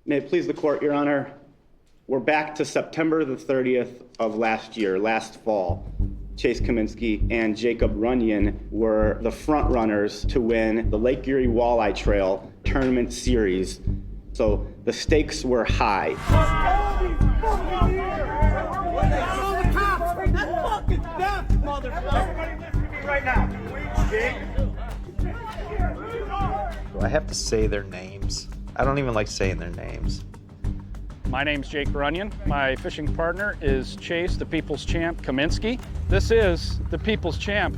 May it please the court, Your Honor. We're back to September the 30th of last year, last fall. Chase Kaminsky and Jacob Runyon were the front runners to win the Lake Erie Walleye Trail Tournament Series. So the stakes were high. Do I have to say their names? I don't even like saying their names. My name's Jake Runyon. My fishing partner is Chase, the People's Champ Kaminsky. This is the People's Champ.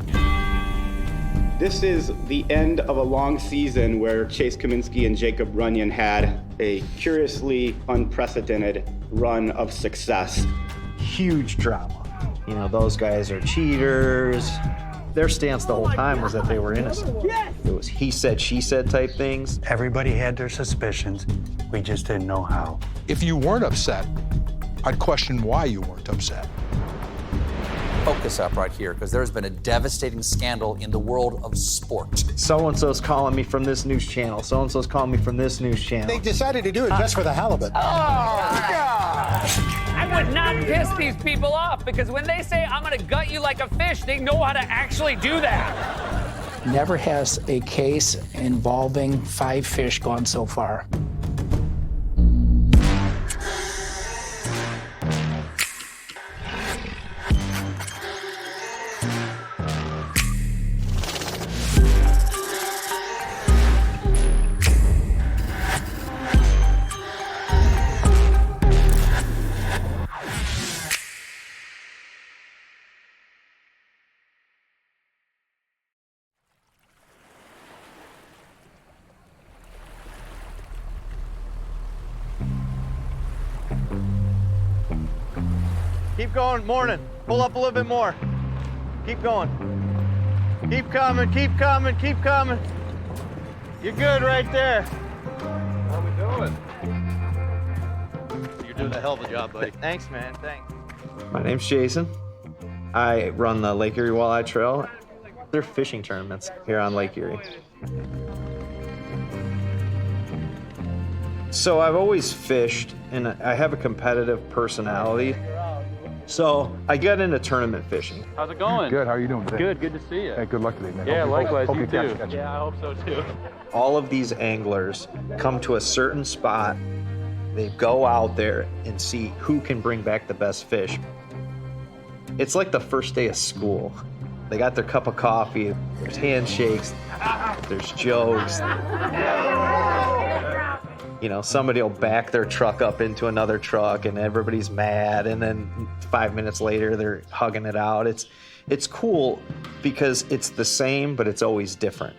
This is the end of a long season where Chase Kaminsky and Jacob Runyon had a curiously unprecedented run of success. Huge drama. You know, those guys are cheaters. Their stance the whole time was that they were innocent. It was he said, she said type things. Everybody had their suspicions. We just didn't know how. If you weren't upset, I'd question why you weren't upset. Focus up right here, because there's been a devastating scandal in the world of sport. So-and-so's calling me from this news channel. So-and-so's calling me from this news channel. They decided to do it just for the halibut. Oh, gosh! I would not piss these people off, because when they say, I'm gonna gut you like a fish, they know how to actually do that. Never has a case involving 5 fish gone so far. Keep going, morning. Pull up a little bit more. Keep going. Keep coming, keep coming, keep coming. You're good right there. How are we doing? You're doing a hell of a job, buddy. Thanks, man, thanks. My name's Jason. I run the Lake Erie Walleye Trail. They're fishing tournaments here on Lake Erie. So I've always fished, and I have a competitive personality. So I got into tournament fishing. How's it going? Good, how are you doing today? Good to see you. Hey, good luck today, man. Yeah, likewise, hope you too. catch it. Yeah, I hope so too. All of these anglers come to a certain spot. They go out there and see who can bring back the best fish. It's like the first day of school. They got their cup of coffee, there's handshakes, there's jokes. You know, somebody will back their truck up into another truck and everybody's mad, and then 5 minutes later they're hugging it out. It's cool because it's the same, but it's always different.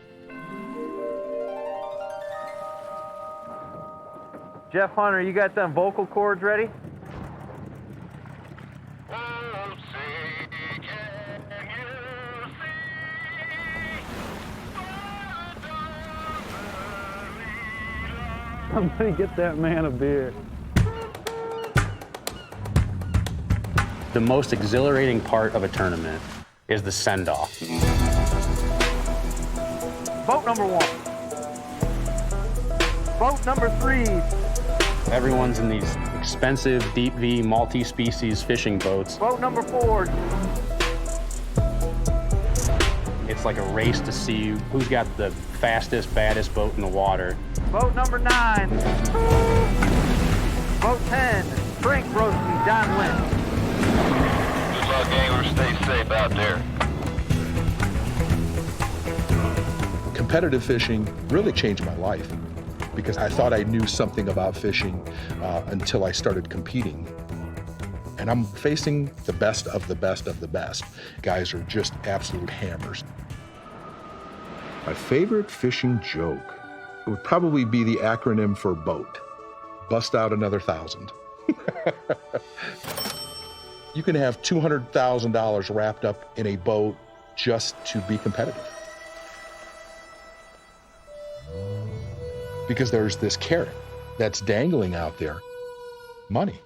Jeff Hunter, you got them vocal cords ready? I'm gonna get that man a beer. The most exhilarating part of a tournament is the send-off. Boat number 1. Boat number 3. Everyone's in these expensive, deep V, multi-species fishing boats. Boat number 4. It's like a race to see who's got the fastest, baddest boat in the water. Boat number 9. Boat 10. Frank Broski, John Lynch. Good luck, anglers. Stay safe out there. Competitive fishing really changed my life because I thought I knew something about fishing until I started competing. And I'm facing the best of the best of the best. Guys are just absolute hammers. My favorite fishing joke would probably be the acronym for BOAT. Bust out another 1,000. You can have $200,000 wrapped up in a boat just to be competitive. Because there's this carrot that's dangling out there, money.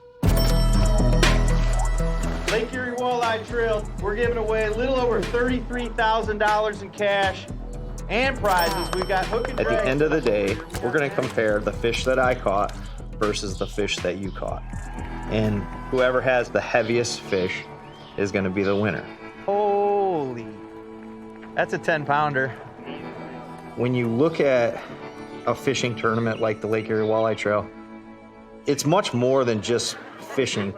Lake Erie Walleye Trail, we're giving away a little over $33,000 in cash and prizes. We've got hook and drag. At the end of the day, we're gonna compare the fish that I caught versus the fish that you caught. And whoever has the heaviest fish is gonna be the winner. Holy, that's a 10-pounder. When you look at a fishing tournament like the Lake Erie Walleye Trail, it's much more than just fishing.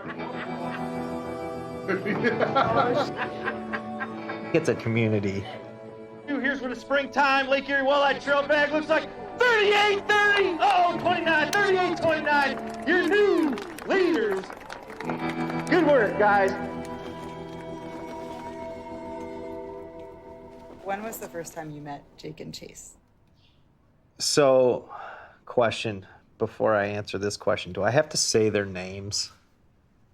It's a community. Here's what a springtime Lake Erie Walleye Trail bag looks like. 38-30, oh, 29, 38-29, your new leaders. Good work, guys. When was the first time you met Jake and Chase? So, question, before I answer this question, do I have to say their names?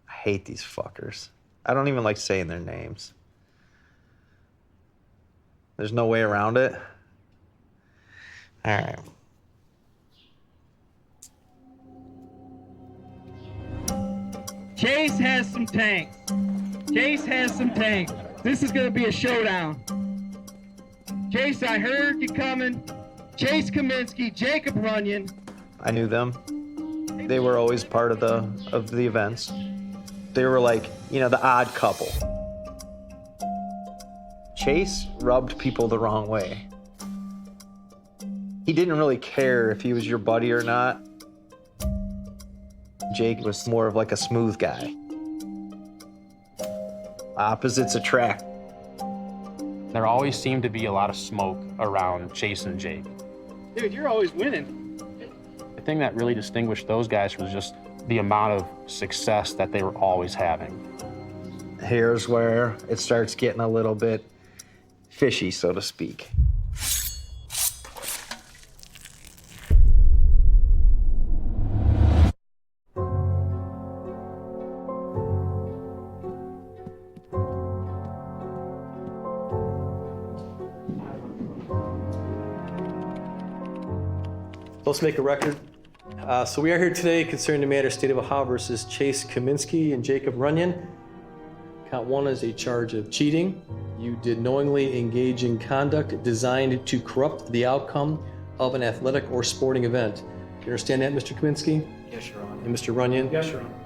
I hate these fuckers. I don't even like saying their names. There's no way around it? All right. Chase has some tanks. Chase has some tanks. This is gonna be a showdown. Chase, I heard you coming. Chase Kaminsky, Jacob Runyon. I knew them. They were always part of the events. They were like, you know, the odd couple. Chase rubbed people the wrong way. He didn't really care if he was your buddy or not. Jake was more of like a smooth guy. Opposites attract. There always seemed to be a lot of smoke around Chase and Jake. Dude, you're always winning. The thing that really distinguished those guys was just the amount of success that they were always having. Here's where it starts getting a little bit fishy, so to speak. Let's make a record. So we are here today concerning the matter State of Ohio versus Chase Kaminsky and Jacob Runyon. Count one is a charge of cheating. You did knowingly engage in conduct designed to corrupt the outcome of an athletic or sporting event. Do you understand that, Mr. Kaminsky? Yes, Your Honor. And Mr. Runyon? Yes, Your Honor.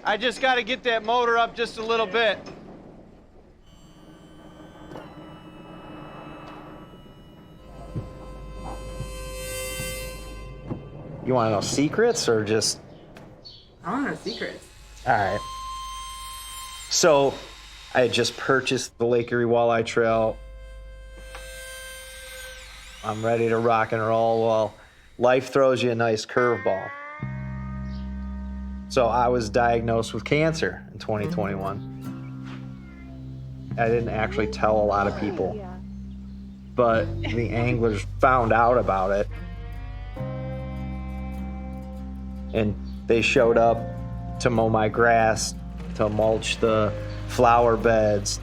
I just got to get that motor up just a little bit. You want to know secrets or just? I want to know secrets. All right. So I had just purchased the Lake Erie Walleye Trail. I'm ready to rock and roll. Well, life throws you a nice curveball. So I was diagnosed with cancer in 2021. I didn't actually tell a lot of people, but the anglers found out about it. And they showed up to mow my grass, to mulch the flower beds.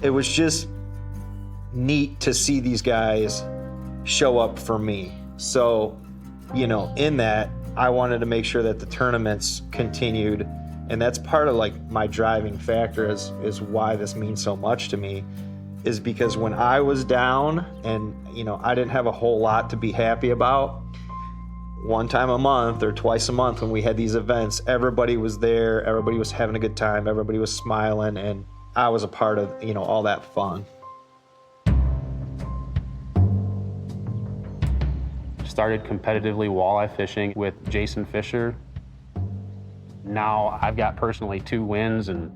It was just neat to see these guys show up for me. So, you know, in that, I wanted to make sure that the tournaments continued. And that's part of like my driving factor is why this means so much to me, is because when I was down and, you know, I didn't have a whole lot to be happy about, one time a month or twice a month when we had these events, everybody was there, everybody was having a good time, everybody was smiling, and I was a part of, you know, all that fun. Started competitively walleye fishing with Jason Fisher. Now I've got personally 2 wins and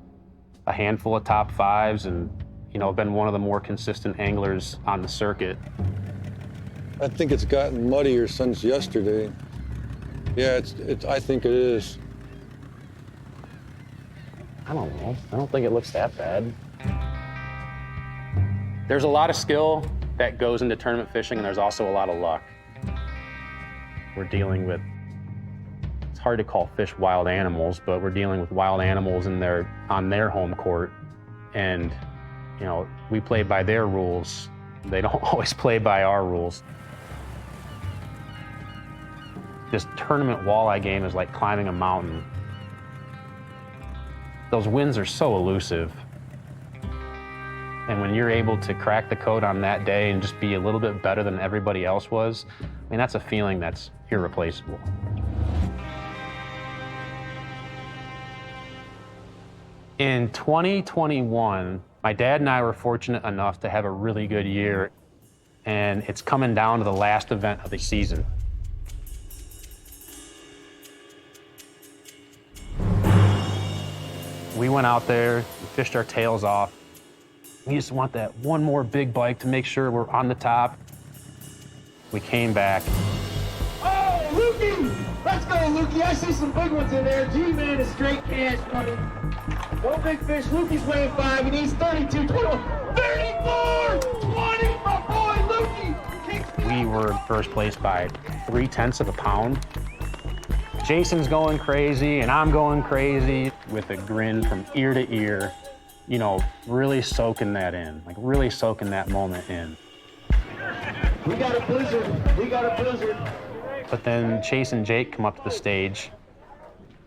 a handful of top 5s, and, you know, I've been one of the more consistent anglers on the circuit. I think it's gotten muddier since yesterday. Yeah, I think it is. I don't know. I don't think it looks that bad. There's a lot of skill that goes into tournament fishing, and there's also a lot of luck. We're dealing with, it's hard to call fish wild animals, but we're dealing with wild animals on their home court. And, you know, we play by their rules. They don't always play by our rules. This tournament walleye game is like climbing a mountain. Those winds are so elusive. And when you're able to crack the code on that day and just be a little bit better than everybody else was, I mean, that's a feeling that's irreplaceable. In 2021, my dad and I were fortunate enough to have a really good year, and it's coming down to the last event of the season. We went out there, we fished our tails off. We just want that one more big bite to make sure we're on the top. We came back. Oh, Lukey! Let's go, Lukey. I see some big ones in there. G-Man is straight cash money. No big fish. Lukey's weighing 5. He needs 32, 21, 34, 20, my boy, Lukey. We were first place by 0.3 of a pound. Jason's going crazy, and I'm going crazy with a grin from ear to ear, you know, really soaking that in, like really soaking that moment in. We got a blizzard. We got a blizzard. But then Chase and Jake come up to the stage.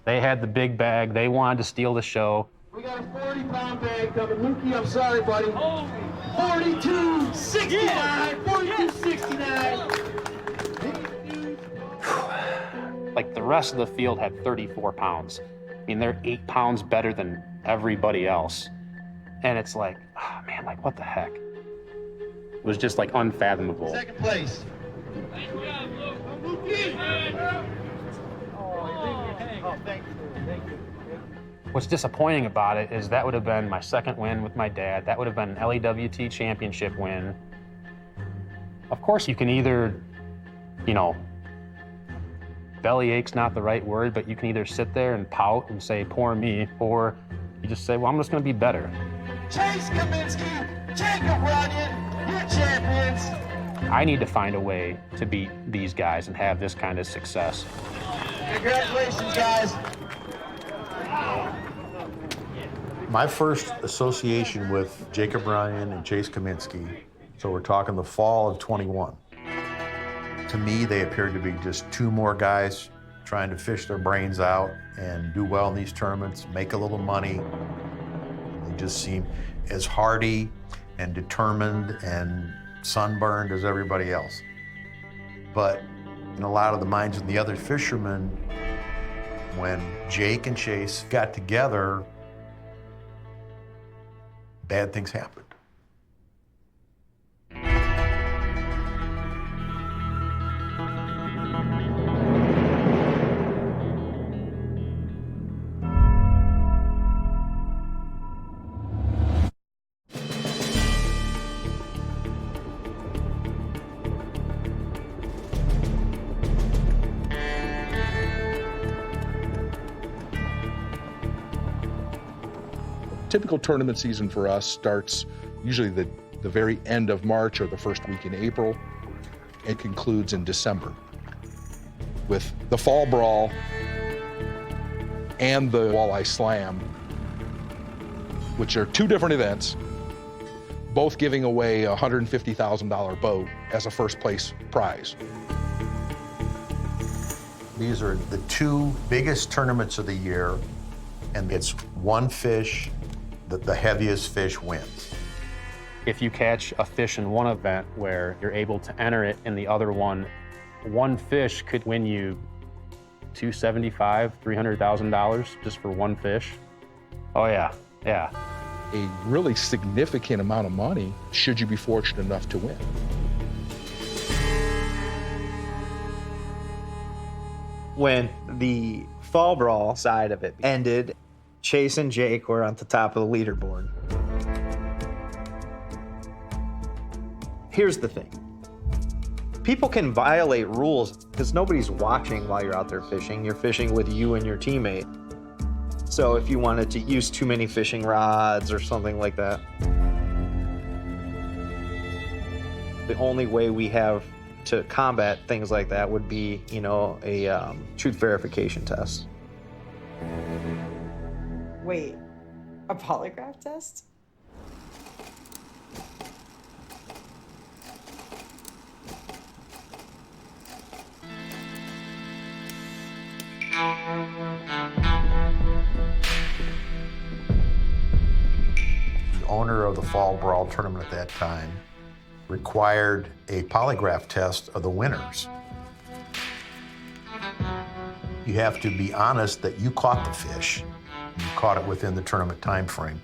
They had the big bag. They wanted to steal the show. We got a 40-pound bag coming. Lukey, I'm sorry, buddy. 42.69. 42.69. Like the rest of the field had 34 pounds. I mean, they're 8 pounds better than everybody else. And it's like, oh man, like what the heck? It was just like unfathomable. Second place. Oh, thank you. Thank you. What's disappointing about it is that would have been my second win with my dad. That would have been an LEWT championship win. Of course, you can either, you know, bellyache's not the right word, but you can either sit there and pout and say, poor me, or you just say, well, I'm just gonna be better. Chase Kaminsky, Jacob Runyon, you're champions. I need to find a way to beat these guys and have this kind of success. Congratulations, guys. My first association with Jacob Ryan and Chase Kaminsky, so we're talking the fall of 21. To me, they appeared to be just two more guys trying to fish their brains out and do well in these tournaments, make a little money. They just seem as hardy and determined and sunburned as everybody else. But in a lot of the minds of the other fishermen, when Jake and Chase got together, bad things happened. Typical tournament season for us starts usually the very end of March or the first week in April. It concludes in December with the Fall Brawl and the Walleye Slam, which are two different events, both giving away a $150,000 boat as a first place prize. These are the two biggest tournaments of the year, and it's one fish, the heaviest fish wins. If you catch a fish in one event where you're able to enter it in the other one fish could win you $275,000, $300,000 just for one fish. Oh yeah, yeah. A really significant amount of money should you be fortunate enough to win. When the Fall Brawl side of it ended, Chase and Jake were on the top of the leaderboard. Here's the thing. People can violate rules because nobody's watching while you're out there fishing. You're fishing with you and your teammate. So if you wanted to use too many fishing rods or something like that, the only way we have to combat things like that would be, you know, a truth verification test. Wait, a polygraph test? owner of the Fall Brawl tournament at that time, required a polygraph test of the winners. You have to be honest that you caught the fish. You caught it within the tournament time frame.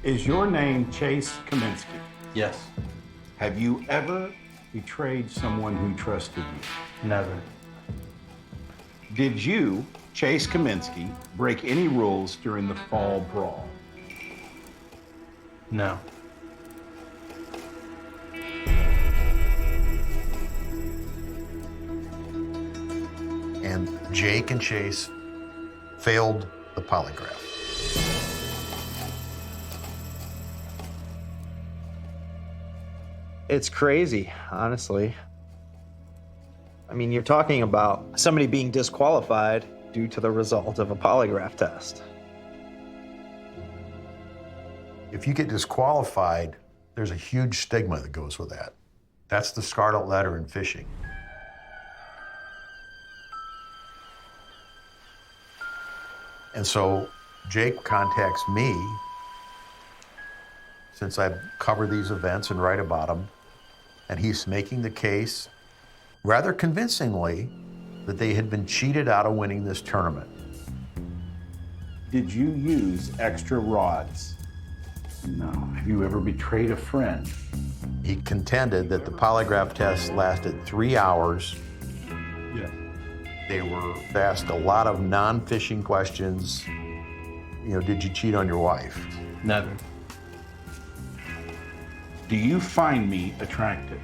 Is your name Chase Kaminsky? Yes. Have you ever betrayed someone who trusted you? Never. Did you, Chase Kaminsky, break any rules during the Fall Brawl? No. And Jake and Chase failed the polygraph. It's crazy, honestly. I mean, you're talking about somebody being disqualified due to the result of a polygraph test. If you get disqualified, there's a huge stigma that goes with that. That's the scarlet letter in fishing. And so Jake contacts me, since I cover these events and write about them, and he's making the case rather convincingly that they had been cheated out of winning this tournament. Did you use extra rods? No. Have you ever betrayed a friend? He contended that the polygraph test lasted 3 hours. Yes. They were asked a lot of non-fishing questions. You know, did you cheat on your wife? Never. Do you find me attractive?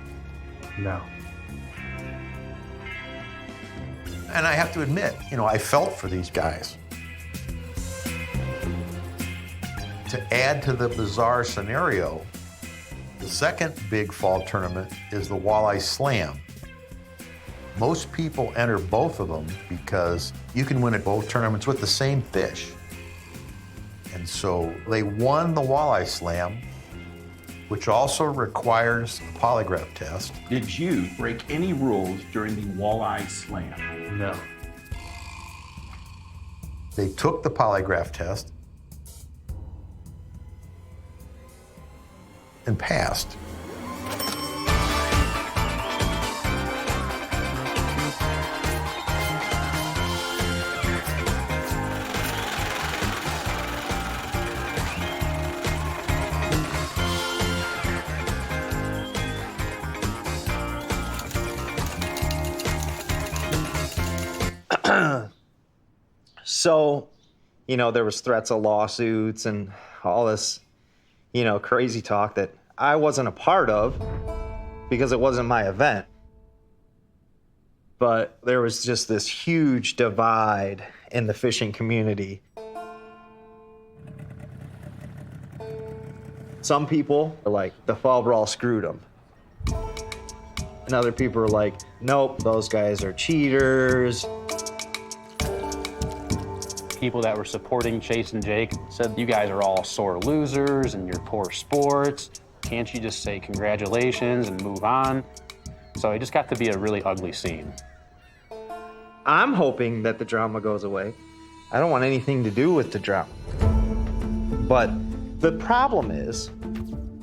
No. And I have to admit, you know, I felt for these guys. To add to the bizarre scenario, the second big fall tournament is the Walleye Slam. Most people enter both of them because you can win at both tournaments with the same fish. And so they won the Walleye Slam, which also requires a polygraph test. Did you break any rules during the Walleye Slam? No. They took the polygraph test and passed. So, you know, there was threats of lawsuits and all this, you know, crazy talk that I wasn't a part of because it wasn't my event. But there was just this huge divide in the fishing community. Some people are like, the Fall Brawl screwed them. And other people are like, nope, those guys are cheaters. People that were supporting Chase and Jake said, you guys are all sore losers and you're poor sports. Can't you just say congratulations and move on? So it just got to be a really ugly scene. I'm hoping that the drama goes away. I don't want anything to do with the drama. But the problem is,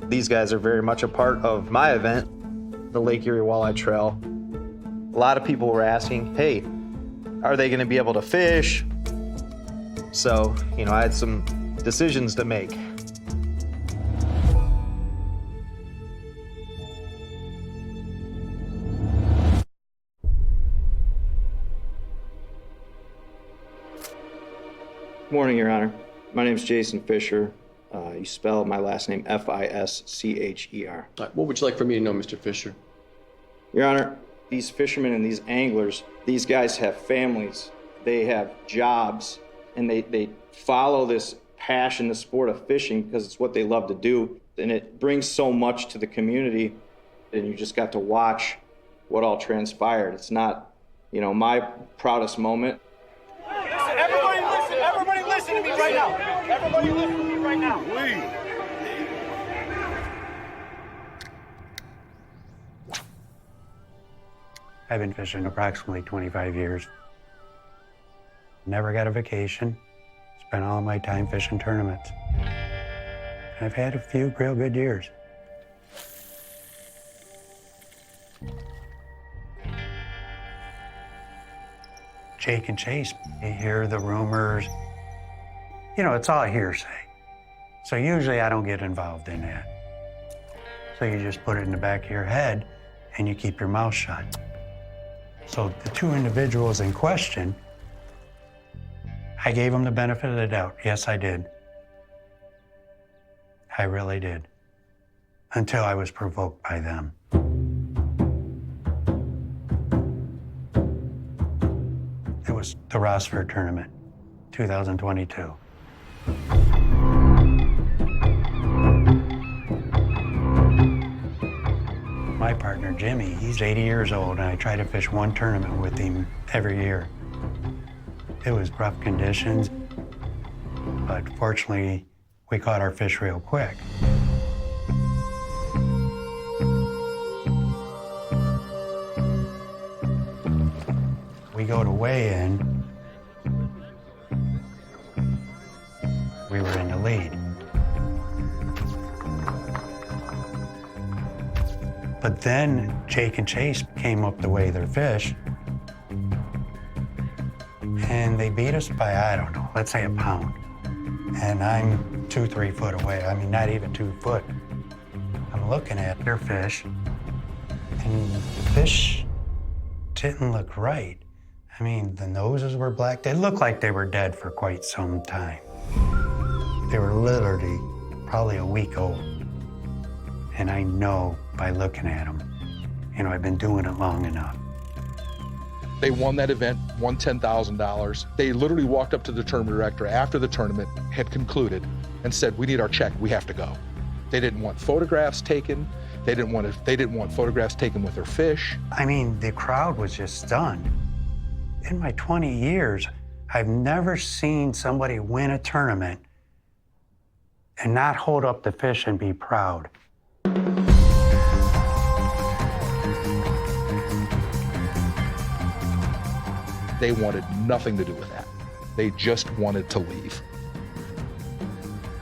these guys are very much a part of my event, the Lake Erie Walleye Trail. A lot of people were asking, hey, are they gonna be able to fish? So, you know, I had some decisions to make. Good morning, Your Honor. My name is Jason Fisher. You spell my last name F-I-S-C-H-E-R. What would you like for me to know, Mr. Fisher? Your Honor, these fishermen and these anglers, these guys have families, they have jobs, and they follow this passion, the sport of fishing, because it's what they love to do, and it brings so much to the community, and you just got to watch what all transpired. It's not, you know, my proudest moment. Everybody listen to me right now. Everybody listen to me right now. I've been fishing approximately 25 years. Never got a vacation. Spent all my time fishing tournaments. I've had a few real good years. Jake and Chase, you hear the rumors. You know, it's all hearsay. So usually I don't get involved in that. So you just put it in the back of your head and you keep your mouth shut. So the two individuals in question, I gave them the benefit of the doubt. Yes, I did. I really did. Until I was provoked by them. It was the Rossford tournament, 2022. My partner, Jimmy, he's 80 years old, and I try to fish one tournament with him every year. It was rough conditions, but fortunately, we caught our fish real quick. We go to weigh-in, we were in the lead. But then Jake and Chase came up to weigh their fish, and they beat us by, I don't know, let's say a pound. And I'm 2-3 foot away. I mean, not even 2 foot. I'm looking at their fish, and the fish didn't look right. I mean, the noses were black. They looked like they were dead for quite some time. They were literally probably a week old. And I know by looking at them, you know, I've been doing it long enough. They won that event, won $10,000. They literally walked up to the tournament director after the tournament had concluded and said, "We need our check, we have to go." They didn't want photographs taken. They didn't want photographs taken with their fish. I mean, the crowd was just stunned. In my 20 years, I've never seen somebody win a tournament and not hold up the fish and be proud. They wanted nothing to do with that. They just wanted to leave.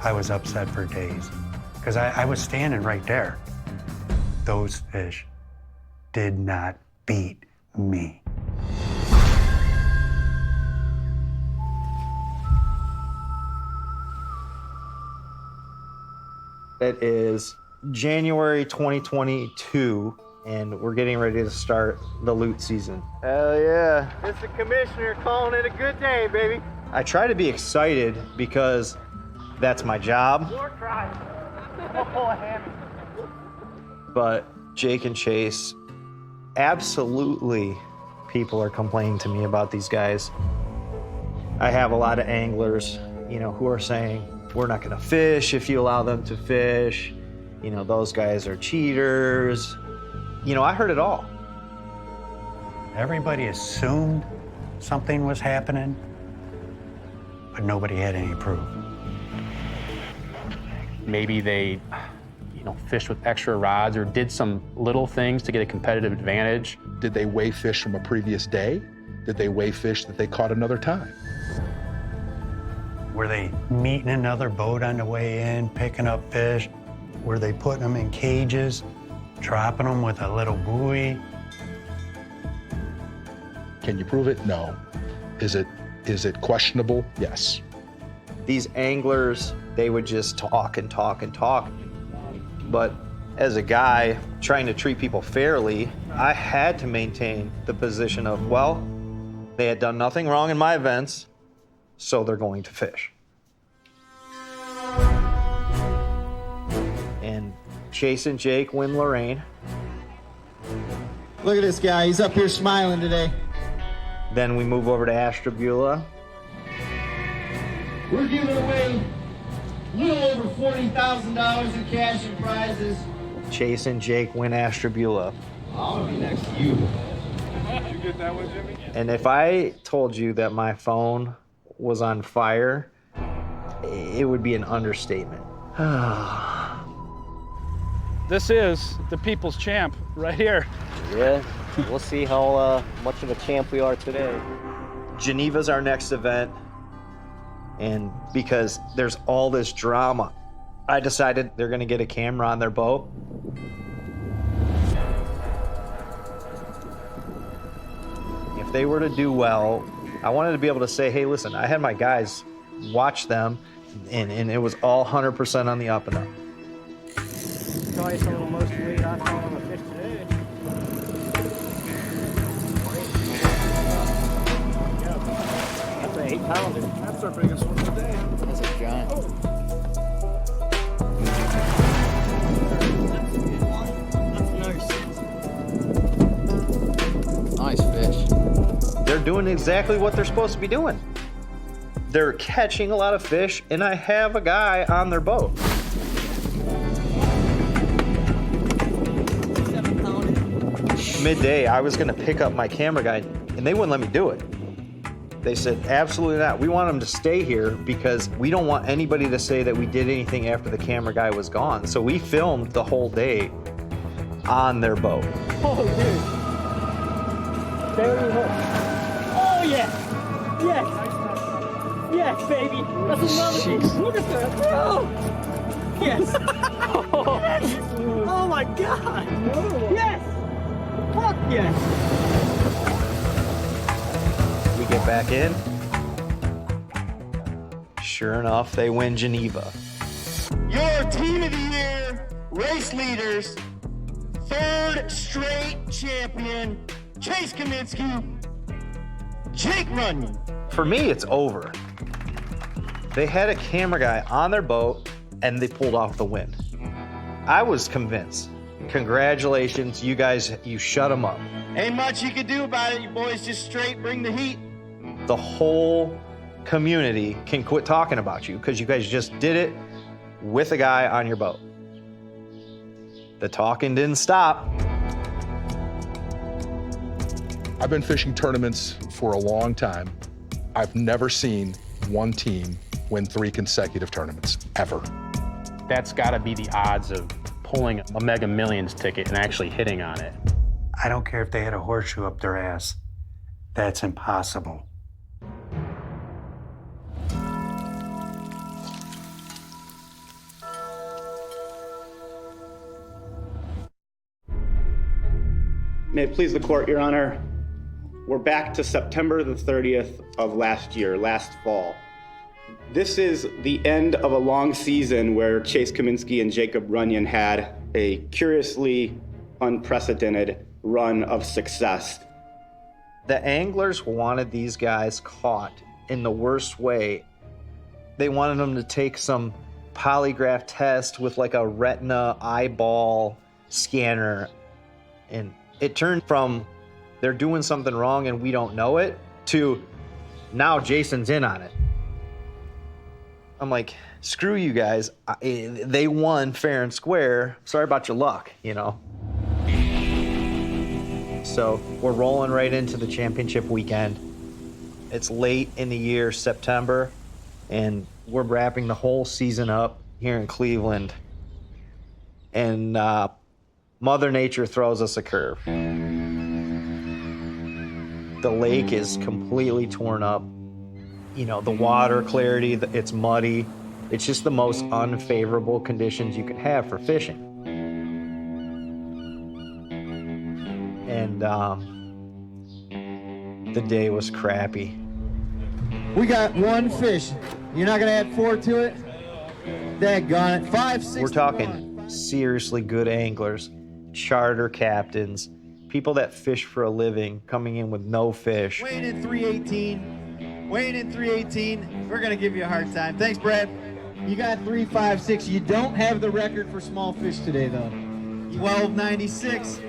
I was upset for days because I was standing right there. Those fish did not beat me. It is January 2022, and we're getting ready to start the loot season. Hell yeah. It's the commissioner calling it a good day, baby. I try to be excited because that's my job. More tries. Oh, hammy. But Jake and Chase, absolutely people are complaining to me about these guys. I have a lot of anglers, you know, who are saying, we're not gonna fish if you allow them to fish. You know, those guys are cheaters. You know, I heard it all. Everybody assumed something was happening, but nobody had any proof. Maybe they, you know, fished with extra rods or did some little things to get a competitive advantage. Did they weigh fish from a previous day? Did they weigh fish that they caught another time? Were they meeting another boat on the way in, picking up fish? Were they putting them in cages, dropping them with a little buoy? Can you prove it? No. Is it questionable? Yes. These anglers, they would just talk and talk and talk. But as a guy trying to treat people fairly, I had to maintain the position of, well, they had done nothing wrong in my events, so they're going to fish. And Chase and Jake win Lorraine. Look at this guy. He's up here smiling today. Then we move over to Ashtabula. We're giving away a little over $40,000 in cash and prizes. Chase and Jake win Ashtabula. I'm gonna be next to you. Did you get that one, Jimmy? And if I told you that my phone was on fire, it would be an understatement. This is the people's champ right here. Yeah, we'll see how much of a champ we are today. Geneva's our next event, and because there's all this drama I decided they're gonna get a camera on their boat. If they were to do well, I wanted to be able to say, hey, listen, I had my guys watch them, and it was all 100% on the up and up. Probably some of the most weight I've caught on a fish today. That's an 8-pounder. That's our biggest one today. That's a giant. That's nice. Nice fish. They're doing exactly what they're supposed to be doing. They're catching a lot of fish, and I have a guy on their boat. Midday, I was gonna pick up my camera guy, and they wouldn't let me do it. They said, absolutely not. We want them to stay here because we don't want anybody to say that we did anything after the camera guy was gone. So we filmed the whole day on their boat. Oh, dude. Barely hooked. Oh, yes. Yes. Yes, baby. That's another piece. Look at that. Oh. Yes. Yes. Oh, my God. Yes. Fuck yes. We get back in. Sure enough, they win Geneva. Your team of the year, race leaders, third straight champion, Chase Kaminsky, Jake Runyon. For me, it's over. They had a camera guy on their boat, and they pulled off the win. I was convinced. Congratulations, you guys, you shut them up. Ain't much you can do about it. You boys just straight bring the heat. The whole community can quit talking about you because you guys just did it with a guy on your boat. The talking didn't stop. I've been fishing tournaments for a long time. I've never seen one team win 3 consecutive tournaments, ever. That's got to be the odds of pulling a Mega Millions ticket and actually hitting on it. I don't care if they had a horseshoe up their ass. That's impossible. May it please the court, Your Honor. We're back to September the 30th of last year, last fall. This is the end of a long season where Chase Kaminsky and Jacob Runyon had a curiously unprecedented run of success. The anglers wanted these guys caught in the worst way. They wanted them to take some polygraph test with like a retina eyeball scanner. And it turned from they're doing something wrong and we don't know it to now Jason's in on it. I'm like, screw you guys. They won fair and square. Sorry about your luck, you know. So we're rolling right into the championship weekend. It's late in the year, September, and we're wrapping the whole season up here in Cleveland. And Mother Nature throws us a curve. The lake is completely torn up. You know, the water clarity, it's muddy. It's just the most unfavorable conditions you can have for fishing. And the day was crappy. We got one fish. You're not gonna add 4 to it? Daggone it. 5, 6. We're talking seriously good anglers, charter captains, people that fish for a living, coming in with no fish. Weighing in 318. Weighing in 318. We're gonna give you a hard time. Thanks, Brad. You got 356. You don't have the record for small fish today, though. 1296.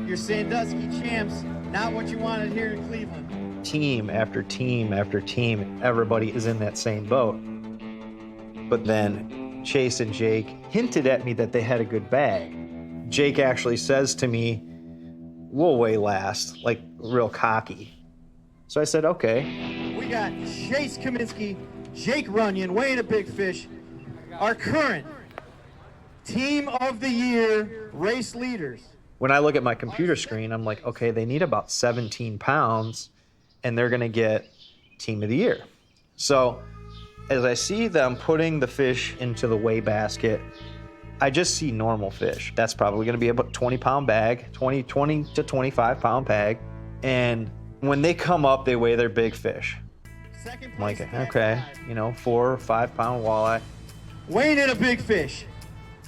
You're Sandusky champs. Not what you wanted here in Cleveland. Team after team after team, everybody is in that same boat. But then Chase and Jake hinted at me that they had a good bag. Jake actually says to me, we'll weigh last, like real cocky. So I said, okay. We got Chase Kaminsky, Jake Runyon, weighing a big fish. Our current team of the year race leaders. When I look at my computer screen, I'm like, okay, they need about 17 pounds and they're gonna get team of the year. So As I see them putting the fish into the weigh basket, I just see normal fish. That's probably going to be about 20-pound bag, 20 to 25-pound bag. And when they come up, they weigh their big fish. I'm like, okay, 4 or 5 pound walleye. Weighing in a big fish,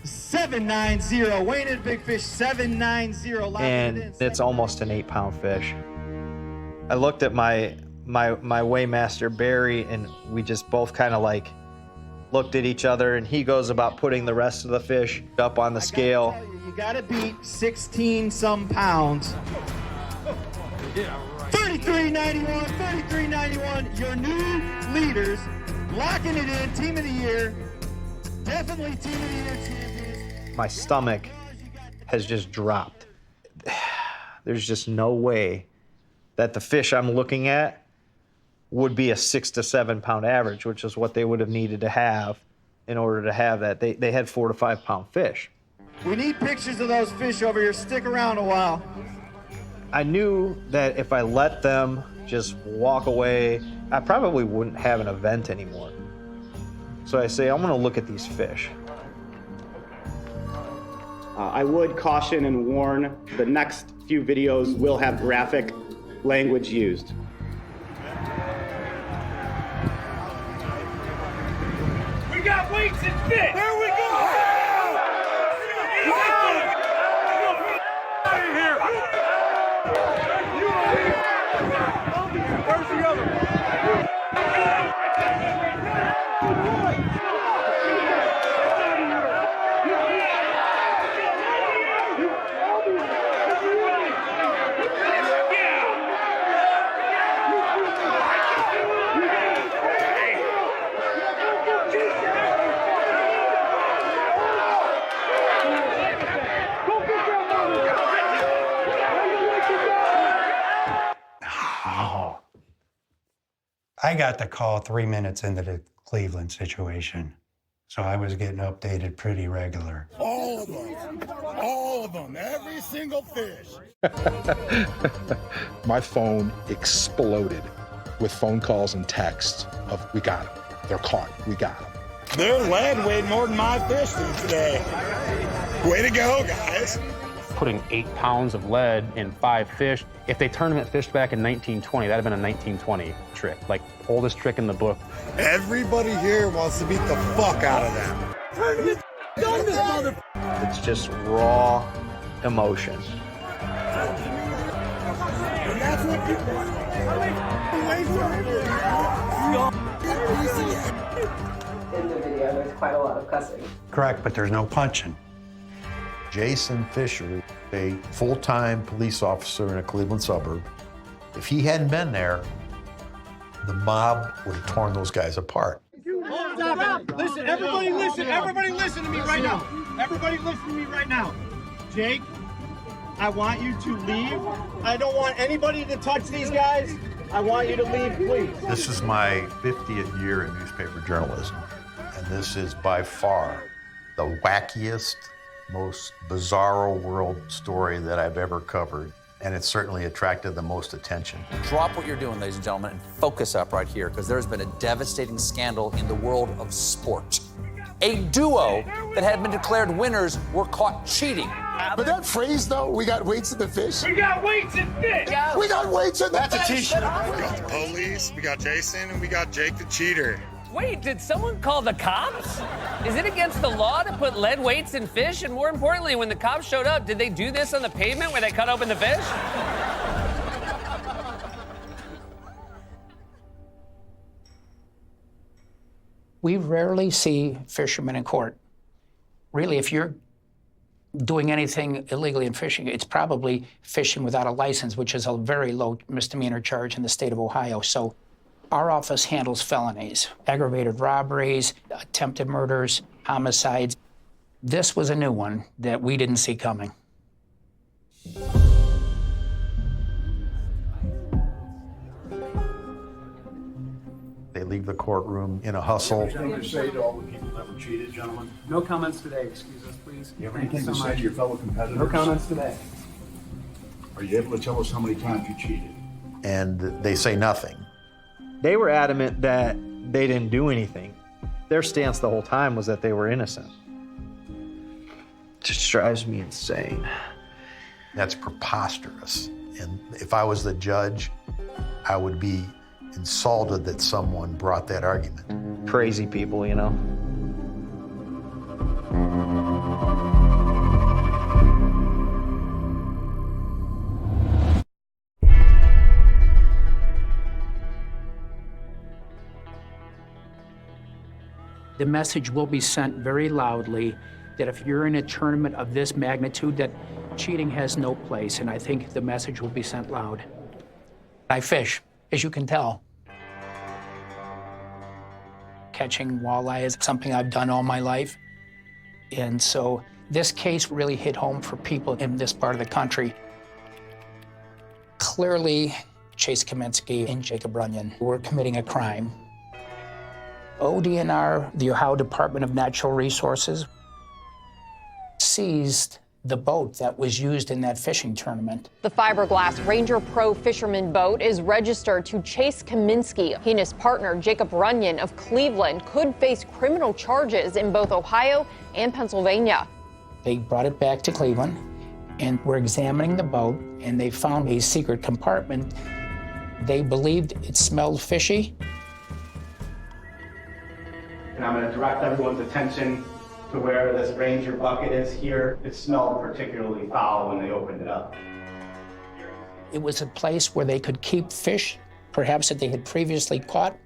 790. Weighing in a big fish, 790. And it's almost an 8-pound fish. I looked at my weighmaster Barry, and we just both kind of like looked at each other, and he goes about putting the rest of the fish up on the scale. You gotta beat 16 some pounds. 33.91, 33.91. Your new leaders locking it in. Team of the year. Definitely team of the year champions. My stomach has just dropped. There's just no way that the fish I'm looking at would be a 6 to 7 pound average, which is what they would have needed to have in order to have that. They had 4 to 5 pound fish. We need pictures of those fish over here. Stick around a while. I knew that if I let them just walk away, I probably wouldn't have an event anymore. So I say, I'm gonna look at these fish. I would caution and warn, the next few videos will have graphic language used. We got weights and fish. There we go. Out of here. Where's the other one? I got the call 3 minutes into the Cleveland situation, so I was getting updated pretty regular. All of them, every single fish. My phone exploded with phone calls and texts of, we got them, they're caught, we got them. Their lead weighed more than my fish did today. Way to go, guys. Putting 8 pounds of lead in 5 fish. If they tournament fished back in 1920, that'd have been a 1920 trick, like oldest trick in the book. Everybody here wants to beat the fuck out of them. It's just raw emotion. In the video, there's quite a lot of cussing. Correct, but there's no punching. Jason Fisher, a full-time police officer in a Cleveland suburb, if he hadn't been there, the mob would have torn those guys apart. Listen, everybody listen to me right now. Everybody listen to me right now. Jake, I want you to leave. I don't want anybody to touch these guys. I want you to leave, please. This is my 50th year in newspaper journalism, and this is by far the wackiest, most bizarro world story that I've ever covered, and it's certainly attracted the most attention. Drop what you're doing, ladies and gentlemen, and focus up right here, because there's been a devastating scandal in the world of sport. A duo that had been declared winners were caught cheating. But that phrase, though, we got weights in the fish. We got weights and fish. We got weights in the fish. That's a t-shirt. We got the police, we got Jason, and we got Jake the cheater. Wait, did someone call the cops? Is it against the law to put lead weights in fish? And more importantly, when the cops showed up, did they do this on the pavement where they cut open the fish? We rarely see fishermen in court. Really, if you're doing anything illegally in fishing, it's probably fishing without a license, which is a very low misdemeanor charge in the state of Ohio. So our office handles felonies, aggravated robberies, attempted murders, homicides. This was a new one that we didn't see coming. They leave the courtroom in a hustle. Anything to say to all the people that were cheated, gentlemen? No comments today. Excuse us, please. You have anything to say to your fellow competitors? No comments today. Are you able to tell us how many times you cheated? And they say nothing. They were adamant that they didn't do anything. Their stance the whole time was that they were innocent. Just drives me insane. That's preposterous. And if I was the judge, I would be insulted that someone brought that argument. Crazy people, you know? The message will be sent very loudly that if you're in a tournament of this magnitude, that cheating has no place, and I think the message will be sent loud. I fish, as you can tell. Catching walleye is something I've done all my life, and so this case really hit home for people in this part of the country. Clearly, Chase Kaminsky and Jacob Runyon were committing a crime. ODNR, the Ohio Department of Natural Resources, seized the boat that was used in that fishing tournament. The fiberglass Ranger Pro fisherman boat is registered to Chase Kaminsky. He and his partner, Jacob Runyon of Cleveland, could face criminal charges in both Ohio and Pennsylvania. They brought it back to Cleveland and were examining the boat, and they found a secret compartment. They believed it smelled fishy. And I'm going to direct everyone's attention to where this Ranger bucket is here. It smelled particularly foul when they opened it up. It was a place where they could keep fish, perhaps that they had previously caught,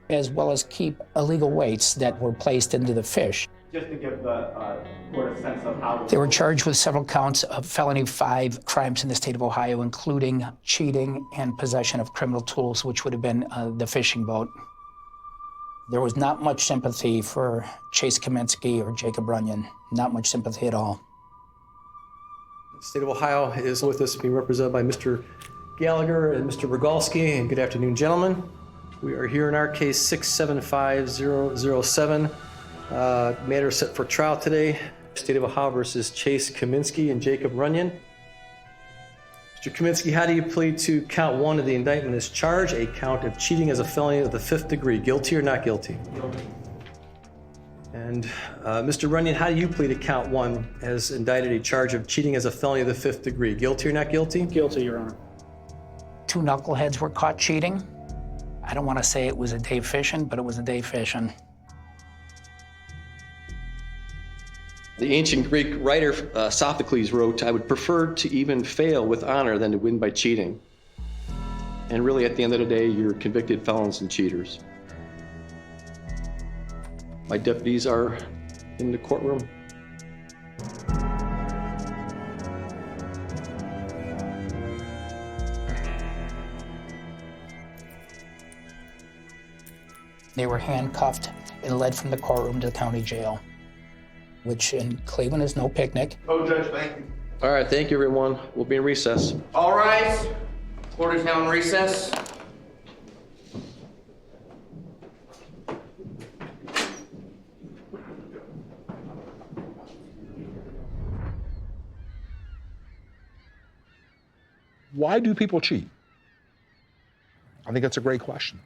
as well as keep illegal weights that were placed into the fish. Just to give the court a sense of how... They were charged with several counts of felony 5 crimes in the state of Ohio, including cheating and possession of criminal tools, which would have been the fishing boat. There was not much sympathy for Chase Kaminsky or Jacob Runyon, not much sympathy at all. The state of Ohio is with us, being represented by Mr. Gallagher and Mr. Rogalski. And good afternoon, gentlemen. We are here in our case 675007. Matter set for trial today. State of Ohio versus Chase Kaminsky and Jacob Runyon. Mr. Kaminsky, how do you plead to count 1 of the indictment as charged, a count of cheating as a felony of the 5th degree? Guilty or not guilty? Guilty. And Mr. Runyon, how do you plead to count 1 as indicted, a charge of cheating as a felony of the 5th degree? Guilty or not guilty? Guilty, Your Honor. 2 knuckleheads were caught cheating. I don't want to say it was a day fishing, but it was a day fishing. The ancient Greek writer Sophocles wrote, "I would prefer to even fail with honor than to win by cheating." And really, at the end of the day, you're convicted felons and cheaters. My deputies are in the courtroom. They were handcuffed and led from the courtroom to the county jail, which in Cleveland is no picnic. Oh, Judge, thank you. All right, thank you, everyone. We'll be in recess. All rise. Court is now in recess. Why do people cheat? I think that's a great question.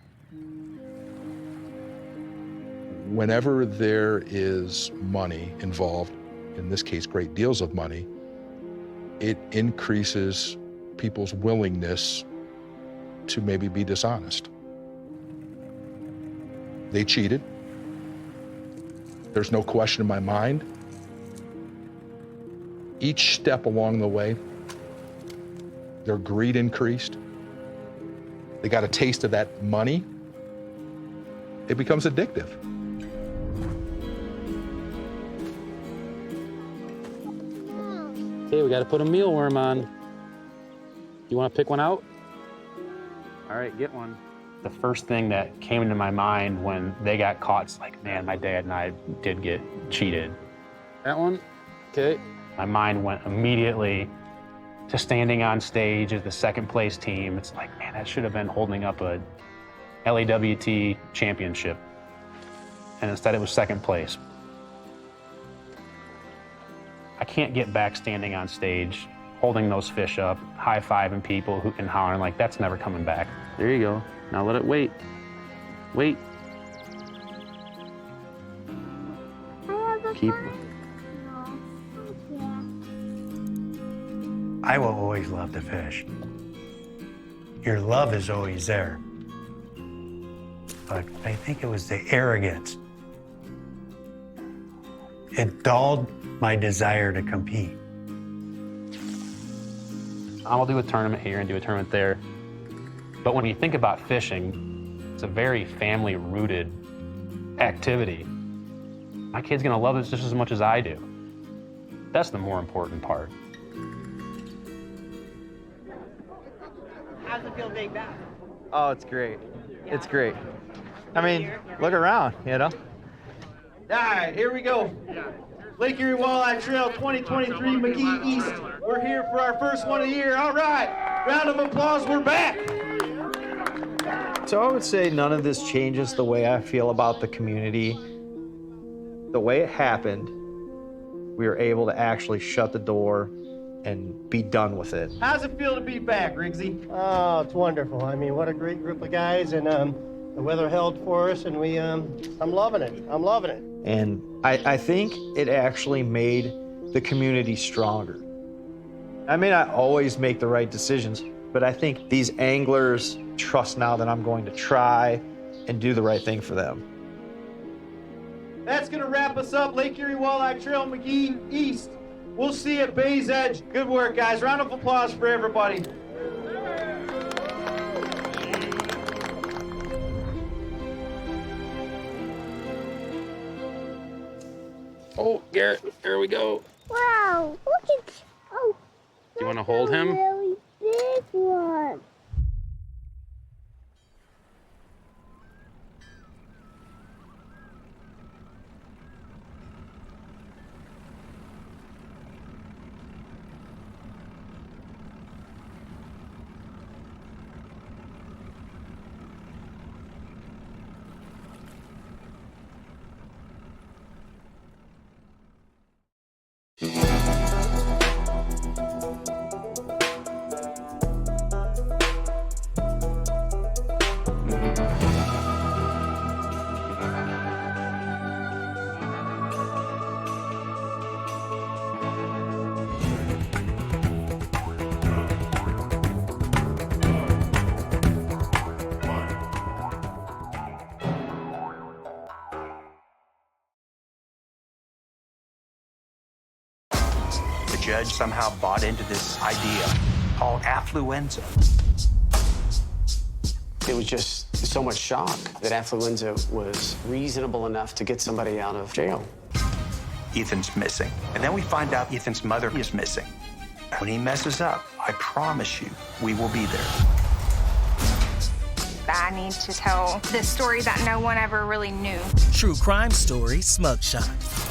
Whenever there is money involved, in this case, great deals of money, it increases people's willingness to maybe be dishonest. They cheated. There's no question in my mind. Each step along the way, their greed increased. They got a taste of that money. It becomes addictive. Okay, we got to put a mealworm on. You want to pick one out? All right, get one. The first thing that came into my mind when they got caught is like, man, my dad and I did get cheated. That one? Okay. My mind went immediately to standing on stage as the second place team. It's like, man, that should have been holding up a LAWT championship. And instead it was second place. I can't get back standing on stage, holding those fish up, high-fiving people and hollering like, that's never coming back. There you go. Now let it wait. Wait. keep them. I will always love to fish. Your love is always there. But I think it was the arrogance. It dulled my desire to compete. I'll do a tournament here and do a tournament there. But when you think about fishing, it's a very family-rooted activity. My kid's gonna love this just as much as I do. That's the more important part. How's it feel being back? Oh, it's great. It's great. I mean, look around, you know? All right, here we go. Lake Erie Walleye Trail 2023 McGee East. We're here for our first one of the year. All right, round of applause, we're back. So I would say none of this changes the way I feel about the community. The way it happened, we were able to actually shut the door and be done with it. How's it feel to be back, Riggsy? Oh, it's wonderful. I mean, what a great group of guys, and the weather held for us, and I'm loving it. I'm loving it. And I think it actually made the community stronger. I may not always make the right decisions, but I think these anglers trust now that I'm going to try and do the right thing for them. That's gonna wrap us up. Lake Erie Walleye Trail McGee East. We'll see you at Bay's Edge. Good work, guys. Round of applause for everybody. Oh, Garrett, there we go. Wow, look at, oh. Do you want to hold him? Really big one. The judge somehow bought into this idea called affluenza. It was just so much shock that affluenza was reasonable enough to get somebody out of jail. Ethan's missing. And then we find out Ethan's mother is missing. When he messes up, I promise you, we will be there. I need to tell this story that no one ever really knew. True crime story, Smugshot.